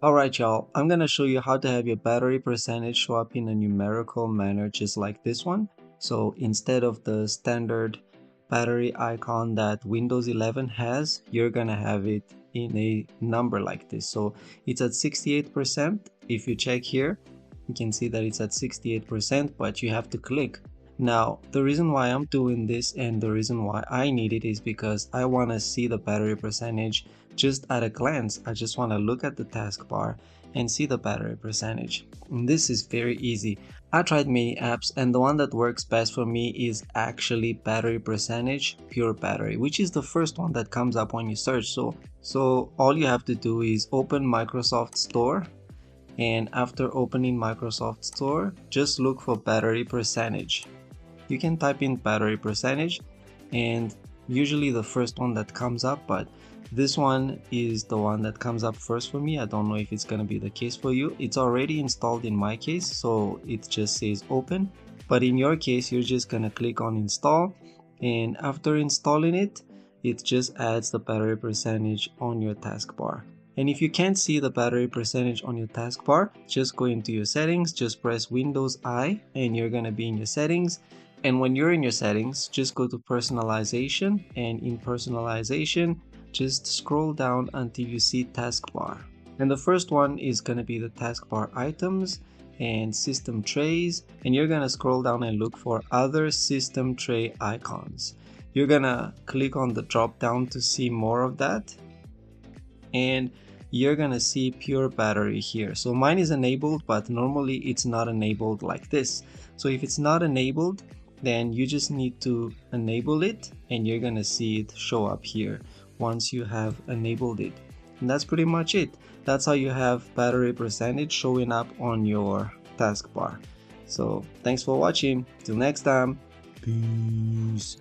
Alright y'all, I'm gonna show you how to have your battery percentage show up in a numerical manner just like this one. So instead of the standard battery icon that Windows 11 has, you're gonna have it in a number like this. So it's at 68%. If you check here, you can see that it's at 68%, but you have to click. Now, the reason why I'm doing this and the reason why I need it is because I want to see the battery percentage just at a glance. I just want to look at the taskbar and see the battery percentage. And this is very easy. I tried many apps and the one that works best for me is actually battery percentage pure battery, which is the first one that comes up when you search. So all you have to do is open Microsoft Store, and after opening Microsoft Store, just look for battery percentage. You can type in battery percentage and usually the first one that comes up, but this one is the one that comes up first for me. I don't know if it's gonna be the case for you. It's already installed in my case, so it just says open, but in your case you're just gonna click on install, and after installing it, it just adds the battery percentage on your taskbar. And if you can't see the battery percentage on your taskbar, just go into your settings, just press Windows I, and you're gonna be in your settings. And when you're in your settings, just go to personalization, and in personalization, just scroll down until you see taskbar. And the first one is gonna be the taskbar items and system trays, and you're gonna scroll down and look for other system tray icons. You're gonna click on the drop down to see more of that, and you're gonna see pure battery here. So mine is enabled, but normally it's not enabled like this. So if it's not enabled, then you just need to enable it, and you're gonna see it show up here once you have enabled it. And that's pretty much it. That's how you have battery percentage showing up on your taskbar. So thanks for watching. Till next time. Peace.